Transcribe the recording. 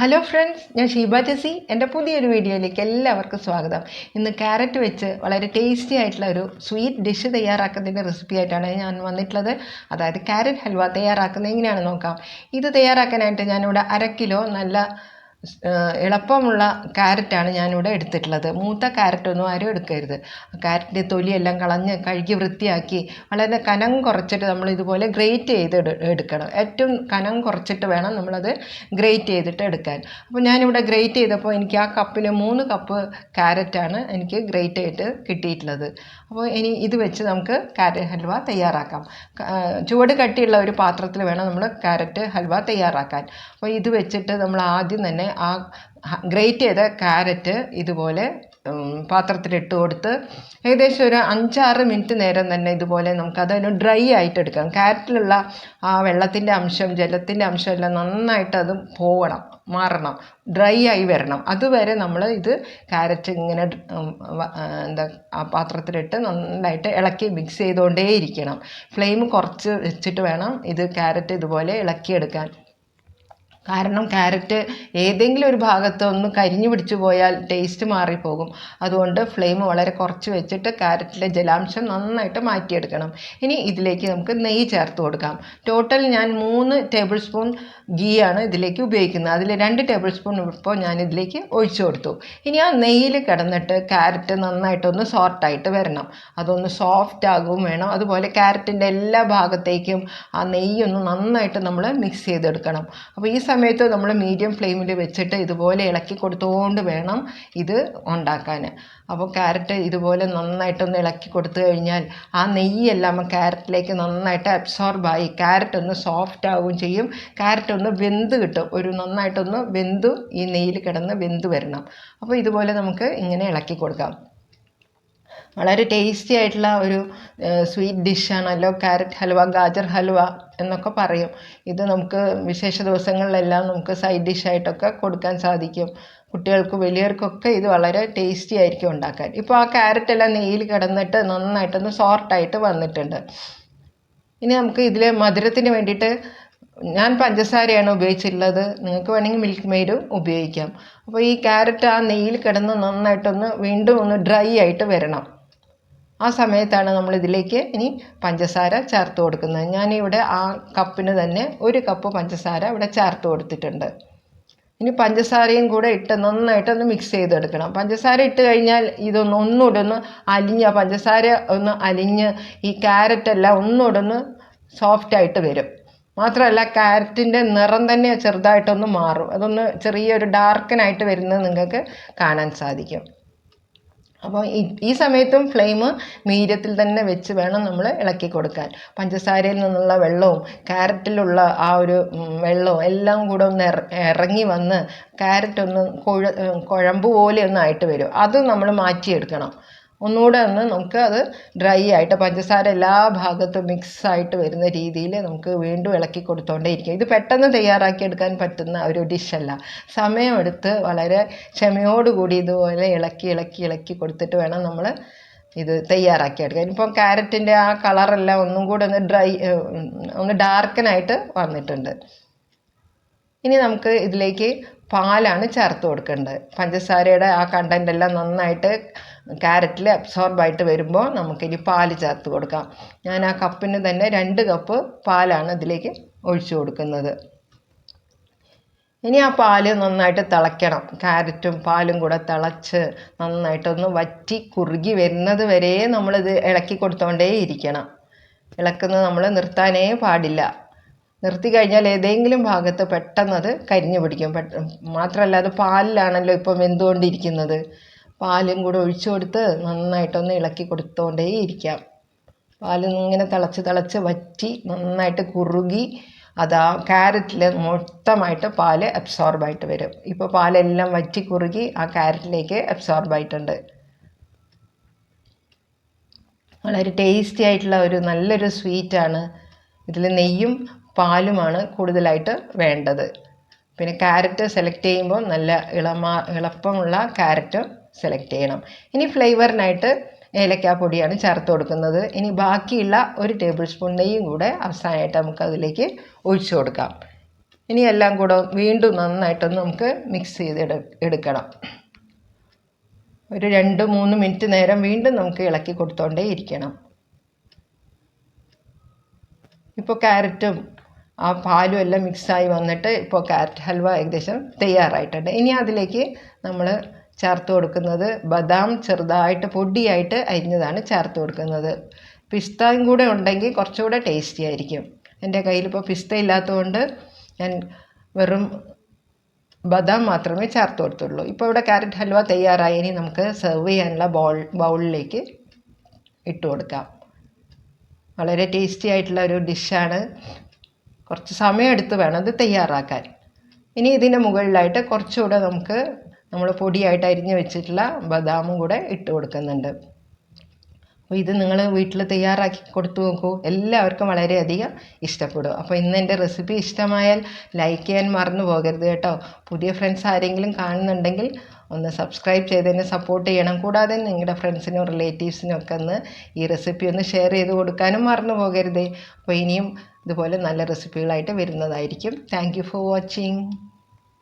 Hello friends, ഞാൻ ഷീബ ജെസി. എൻ്റെ പുതിയൊരു വീഡിയോയിലേക്ക് എല്ലാവർക്കും സ്വാഗതം. ഇന്ന് ക്യാരറ്റ് വെച്ച് വളരെ ടേസ്റ്റി ആയിട്ടുള്ള ഒരു സ്വീറ്റ് ഡിഷ് തയ്യാറാക്കുന്നതിൻ്റെ റെസിപ്പി ആയിട്ടാണ് ഞാൻ വന്നിട്ടുള്ളത്. അതായത് ക്യാരറ്റ് ഹൽവ തയ്യാറാക്കുന്നത് എങ്ങനെയാണെന്ന് നോക്കാം. ഇത് തയ്യാറാക്കാനായിട്ട് ഞാനിവിടെ 1/2 കിലോ നല്ല എളുപ്പമുള്ള ക്യാരറ്റാണ് ഞാനിവിടെ എടുത്തിട്ടുള്ളത്. മൂത്ത ക്യാരറ്റൊന്നും ആരും എടുക്കരുത്. ക്യാരറ്റിൻ്റെ തൊലിയെല്ലാം കളഞ്ഞ് കഴുകി വൃത്തിയാക്കി വളരെ കനം കുറച്ചിട്ട് നമ്മൾ ഇതുപോലെ ഗ്രേറ്റ് ചെയ്ത് എടുക്കണം. ഏറ്റവും കനം കുറച്ചിട്ട് വേണം നമ്മളത് ഗ്രേറ്റ് ചെയ്തിട്ട് എടുക്കാൻ. അപ്പോൾ ഞാനിവിടെ ഗ്രേറ്റ് ചെയ്തപ്പോൾ എനിക്ക് ആ കപ്പിന് 3 കപ്പ് ക്യാരറ്റാണ് എനിക്ക് ഗ്രേറ്റ് ചെയ്തിട്ട് കിട്ടിയിട്ടുള്ളത്. അപ്പോൾ ഇനി ഇത് വെച്ച് നമുക്ക് ക്യാരറ്റ് ഹൽവ തയ്യാറാക്കാം. ചുവട് കട്ടിയുള്ള ഒരു പാത്രത്തിൽ വേണം നമ്മൾ ക്യാരറ്റ് ഹൽവ തയ്യാറാക്കാൻ. അപ്പോൾ ഇത് വെച്ചിട്ട് നമ്മൾ ആദ്യം തന്നെ ആ ഗ്രേറ്റ് ചെയ്ത ക്യാരറ്റ് ഇതുപോലെ പാത്രത്തിലിട്ട് കൊടുത്ത് ഏകദേശം ഒരു 5-6 മിനിറ്റ് നേരം തന്നെ ഇതുപോലെ നമുക്കതൊന്ന് ഡ്രൈ ആയിട്ട് എടുക്കാം. ക്യാരറ്റിലുള്ള ആ വെള്ളത്തിൻ്റെ അംശം, ജലത്തിൻ്റെ അംശം എല്ലാം നന്നായിട്ട് അത് പോവണം, മാറണം, ഡ്രൈ ആയി വരണം. അതുവരെ നമ്മൾ ഇത് ക്യാരറ്റ് ഇങ്ങനെ ആ പാത്രത്തിലിട്ട് നന്നായിട്ട് ഇളക്കി മിക്സ് ചെയ്തുകൊണ്ടേ ഇരിക്കണം. ഫ്ലെയിം കുറച്ച് വെച്ചിട്ട് വേണം ഇത് ക്യാരറ്റ് ഇതുപോലെ ഇളക്കിയെടുക്കാൻ. കാരണം ക്യാരറ്റ് ഏതെങ്കിലും ഒരു ഭാഗത്ത് ഒന്ന് കരിഞ്ഞു പിടിച്ചു പോയാൽ ടേസ്റ്റ് മാറിപ്പോകും. അതുകൊണ്ട് ഫ്ലെയിം വളരെ കുറച്ച് വെച്ചിട്ട് ക്യാരറ്റിലെ ജലാംശം നന്നായിട്ട് മാറ്റിയെടുക്കണം. ഇനി ഇതിലേക്ക് നമുക്ക് നെയ്യ് ചേർത്ത് കൊടുക്കാം. ടോട്ടൽ ഞാൻ 3 ടേബിൾ സ്പൂൺ ഗീയാണ് ഇതിലേക്ക് ഉപയോഗിക്കുന്നത്. അതിൽ 2 ടേബിൾ സ്പൂൺ ഇപ്പോൾ ഞാൻ ഇതിലേക്ക് ഒഴിച്ചു കൊടുത്തു. ഇനി ആ നെയ്യിൽ കിടന്നിട്ട് ക്യാരറ്റ് നന്നായിട്ടൊന്ന് സോർട്ടായിട്ട് വരണം. അതൊന്ന് സോഫ്റ്റ് ആകുകയും വേണം. അതുപോലെ ക്യാരറ്റിൻ്റെ എല്ലാ ഭാഗത്തേക്കും ആ നെയ്യൊന്ന് നന്നായിട്ട് നമ്മൾ മിക്സ് ചെയ്തെടുക്കണം. അപ്പോൾ ഈ സമയത്ത് നമ്മൾ മീഡിയം ഫ്ലെയിമിൽ വെച്ചിട്ട് ഇതുപോലെ ഇളക്കി കൊടുത്തുകൊണ്ട് വേണം ഇത് ഉണ്ടാക്കാൻ. അപ്പോൾ ക്യാരറ്റ് ഇതുപോലെ നന്നായിട്ടൊന്ന് ഇളക്കി കൊടുത്തു കഴിഞ്ഞാൽ ആ നെയ്യെല്ലാം ക്യാരറ്റിലേക്ക് നന്നായിട്ട് അബ്സോർബായി ക്യാരറ്റ് ഒന്ന് സോഫ്റ്റ് ആവുകയും ചെയ്യും. ക്യാരറ്റ് ഒന്ന് വെന്ത് കിട്ടും. ഒരു നന്നായിട്ടൊന്ന് വെന്തു ഈ നെയ്യിൽ കിടന്ന് വെന്ത് വരണം. അപ്പോൾ ഇതുപോലെ നമുക്ക് ഇങ്ങനെ ഇളക്കി കൊടുക്കാം. വളരെ ടേസ്റ്റി ആയിട്ടുള്ള ഒരു സ്വീറ്റ് ഡിഷാണല്ലോ ക്യാരറ്റ് ഹൽവ, ഗാജർ ഹൽവ എന്നൊക്കെ പറയും. ഇത് നമുക്ക് വിശേഷ ദിവസങ്ങളിലെല്ലാം നമുക്ക് സൈഡ് ഡിഷായിട്ടൊക്കെ കൊടുക്കാൻ സാധിക്കും. കുട്ടികൾക്ക് വലിയവർക്കൊക്കെ ഇത് വളരെ ടേസ്റ്റി ആയിരിക്കും ഉണ്ടാക്കാൻ. ഇപ്പോൾ ആ ക്യാരറ്റെല്ലാം നെയ്യിൽ കിടന്നിട്ട് നന്നായിട്ടൊന്ന് സോർട്ടായിട്ട് വന്നിട്ടുണ്ട്. ഇനി നമുക്ക് ഇതിൽ മധുരത്തിന് വേണ്ടിയിട്ട് ഞാൻ പഞ്ചസാരയാണ് ഉപയോഗിച്ചിട്ടുള്ളത്. നിങ്ങൾക്ക് വേണമെങ്കിൽ മിൽക്ക് മെയ്ഡും ഉപയോഗിക്കാം. അപ്പോൾ ഈ ക്യാരറ്റ് ആ നെയ്യിൽ കിടന്ന് നന്നായിട്ടൊന്ന് വീണ്ടും ഒന്ന് ഡ്രൈ ആയിട്ട് വരണം. ആ സമയത്താണ് നമ്മൾ ഇതിലേക്ക് ഇനി പഞ്ചസാര ചേർത്ത് കൊടുക്കുന്നത്. ഞാനിവിടെ ആ കപ്പിന് തന്നെ 1 കപ്പ് പഞ്ചസാര ഇവിടെ ചേർത്ത് കൊടുത്തിട്ടുണ്ട്. ഇനി പഞ്ചസാരയും കൂടെ ഇട്ട് നന്നായിട്ടൊന്ന് മിക്സ് ചെയ്തെടുക്കണം. പഞ്ചസാര ഇട്ട് കഴിഞ്ഞാൽ ഒന്നുകൂടെ ഒന്ന് അലിഞ്ഞ് പഞ്ചസാര ഒന്ന് അലിഞ്ഞ് ഈ ക്യാരറ്റെല്ലാം ഒന്നുകൂടെ ഒന്ന് സോഫ്റ്റായിട്ട് വരും. മാത്രമല്ല ക്യാരറ്റിൻ്റെ നിറം തന്നെ ചെറുതായിട്ടൊന്ന് മാറും. അതൊന്ന് ചെറിയൊരു ഡാർക്കനായിട്ട് വരുന്നത് നിങ്ങൾക്ക് കാണാൻ സാധിക്കും. അപ്പോൾ ഈ സമയത്തും ഫ്ലെയിം മീഡിയത്തിൽ തന്നെ വെച്ച് വേണം നമ്മൾ ഇളക്കി കൊടുക്കാൻ. പഞ്ചസാരയിൽ നിന്നുള്ള വെള്ളവും ക്യാരറ്റിലുള്ള ആ ഒരു വെള്ളവും എല്ലാം കൂടെ ഒന്ന് ഇറങ്ങി വന്ന് ക്യാരറ്റ് ഒന്ന് കുഴമ്പ് പോലെ ഒന്ന് ആയിട്ട് വരും. അത് നമ്മൾ മാറ്റിയെടുക്കണം. ഒന്നുകൂടെ ഒന്ന് നമുക്ക് അത് ഡ്രൈ ആയിട്ട് പഞ്ചസാര എല്ലാ ഭാഗത്തും മിക്സായിട്ട് വരുന്ന രീതിയിൽ നമുക്ക് വീണ്ടും ഇളക്കി കൊടുത്തോണ്ടേ ഇരിക്കും. ഇത് പെട്ടെന്ന് തയ്യാറാക്കിയെടുക്കാൻ പറ്റുന്ന ഒരു ഡിഷല്ല. സമയമെടുത്ത് വളരെ ക്ഷമയോടുകൂടി ഇതുപോലെ ഇളക്കി കൊടുത്തിട്ട് വേണം നമ്മൾ ഇത് തയ്യാറാക്കിയെടുക്കാൻ. ഇപ്പം ക്യാരറ്റിൻ്റെ ആ കളറെല്ലാം ഒന്നും കൂടെ ഒന്ന് ഡാർക്കനായിട്ട് വന്നിട്ടുണ്ട്. ഇനി നമുക്ക് ഇതിലേക്ക് പാലാണ് ചേർത്ത് കൊടുക്കേണ്ടത്. പഞ്ചസാരയുടെ ആ കണ്ടൻ്റ് എല്ലാം നന്നായിട്ട് ക്യാരറ്റിൽ അബ്സോർബായിട്ട് വരുമ്പോൾ നമുക്കിനി പാല് ചേർത്ത് കൊടുക്കാം. ഞാൻ ആ കപ്പിന് തന്നെ 2 കപ്പ് പാലാണ് ഇതിലേക്ക് ഒഴിച്ചു കൊടുക്കുന്നത്. ഇനി ആ പാല് നന്നായിട്ട് തിളയ്ക്കണം. ക്യാരറ്റും പാലും കൂടെ തിളച്ച് നന്നായിട്ടൊന്ന് വറ്റി കുറുകി വരുന്നത് വരെ നമ്മളിത് ഇളക്കി കൊടുത്തോണ്ടേ ഇരിക്കണം. ഇളക്കുന്നത് നമ്മൾ നിർത്താനേ പാടില്ല. നിർത്തി കഴിഞ്ഞാൽ ഏതെങ്കിലും ഭാഗത്ത് പെട്ടെന്ന് അത് കരിഞ്ഞു പിടിക്കും. മാത്രമല്ല അത് പാലിലാണല്ലോ ഇപ്പം വെന്തുകൊണ്ടിരിക്കുന്നത്. പാലും കൂടെ ഒഴിച്ചു കൊടുത്ത് നന്നായിട്ടൊന്ന് ഇളക്കി കൊടുത്തുകൊണ്ടേ ഇരിക്കാം. പാൽ ഇങ്ങനെ തിളച്ച് വറ്റി നന്നായിട്ട് കുറുകി ആ ക്യാരറ്റിൽ മൊത്തമായിട്ട് പാല് അബ്സോർബായിട്ട് വരും. ഇപ്പോൾ പാലെല്ലാം വറ്റി കുറുകി ആ ക്യാരറ്റിലേക്ക് അബ്സോർബായിട്ടുണ്ട്. വളരെ ടേസ്റ്റി ആയിട്ടുള്ള ഒരു നല്ലൊരു സ്വീറ്റാണ്. ഇതിൽ നെയ്യും പാലുമാണ് കൂടുതലായിട്ട് വേണ്ടത്. പിന്നെ ക്യാരറ്റ് സെലക്ട് ചെയ്യുമ്പോൾ നല്ല എളുപ്പമുള്ള ക്യാരറ്റ് സെലക്ട് ചെയ്യണം. ഇനി ഫ്ലേവറിനായിട്ട് ഏലക്കാപ്പൊടിയാണ് ചേർത്ത് കൊടുക്കുന്നത്. ഇനി ബാക്കിയുള്ള 1 ടേബിൾ സ്പൂൺ നെയ്യും കൂടെ അവസാനമായിട്ട് നമുക്ക് അതിലേക്ക് ഒഴിച്ചു കൊടുക്കാം. ഇനി എല്ലാം കൂടെ വീണ്ടും നന്നായിട്ടൊന്ന് നമുക്ക് മിക്സ് ചെയ്ത് എടുക്കണം. ഒരു 2-3 മിനിറ്റ് നേരം വീണ്ടും നമുക്ക് ഇളക്കി കൊടുത്തോണ്ടേ ഇരിക്കണം. ഇപ്പോൾ ക്യാരറ്റും ആ പാലും എല്ലാം മിക്സായി വന്നിട്ട് ഇപ്പോൾ ക്യാരറ്റ് ഹൽവ ഏകദേശം തയ്യാറായിട്ടുണ്ട്. ഇനി അതിലേക്ക് നമ്മൾ ചേർത്ത് കൊടുക്കുന്നത് ബദാം ചെറുതായിട്ട് പൊടിയായിട്ട് അരിഞ്ഞതാണ് ചേർത്ത് കൊടുക്കുന്നത്. പിസ്തയും കൂടെ ഉണ്ടെങ്കിൽ കുറച്ചുകൂടെ ടേസ്റ്റി ആയിരിക്കും. എൻ്റെ കയ്യിലിപ്പോൾ പിസ്ത ഇല്ലാത്തതുകൊണ്ട് ഞാൻ വെറും ബദാം മാത്രമേ ചേർത്ത് കൊടുത്തുള്ളൂ. ഇപ്പോൾ ഇവിടെ ക്യാരറ്റ് ഹൽവ തയ്യാറായി. ഇനി നമുക്ക് സെർവ് ചെയ്യാനുള്ള ബൗളിലേക്ക് ഇട്ട് കൊടുക്കാം. വളരെ ടേസ്റ്റി ആയിട്ടുള്ള ഒരു ഡിഷാണ്. കുറച്ച് സമയമെടുത്ത് വേണം ഇത് തയ്യാറാക്കാൻ. ഇനി ഇതിൻ്റെ മുകളിലായിട്ട് കുറച്ചുകൂടെ നമ്മൾ പൊടിയായിട്ട് അരിഞ്ഞ് വെച്ചിട്ടുള്ള ബദാമും കൂടെ ഇട്ട് കൊടുക്കുന്നുണ്ട്. അപ്പോൾ ഇത് നിങ്ങൾ വീട്ടിൽ തയ്യാറാക്കി കൊടുത്തു നോക്കൂ, എല്ലാവർക്കും വളരെയധികം ഇഷ്ടപ്പെടും. അപ്പോൾ ഇന്ന് എൻ്റെ റെസിപ്പി ഇഷ്ടമായാൽ ലൈക്ക് ചെയ്യാൻ മറന്നു പോകരുത് കേട്ടോ. പുതിയ ഫ്രണ്ട്സ് ആരെങ്കിലും കാണുന്നുണ്ടെങ്കിൽ ഒന്ന് സബ്സ്ക്രൈബ് ചെയ്തതിന് സപ്പോർട്ട് ചെയ്യണം. കൂടാതെ നിങ്ങളുടെ ഫ്രണ്ട്സിനും റിലേറ്റീവ്സിനും ഒക്കെ ഈ റെസിപ്പി ഒന്ന് ഷെയർ ചെയ്ത് കൊടുക്കാനും മറന്നു പോകരുതേ. അപ്പോൾ ഇനിയും ഇതുപോലെ നല്ല റെസിപ്പികളായിട്ട് വരുന്നതായിരിക്കും. Thank you for watching.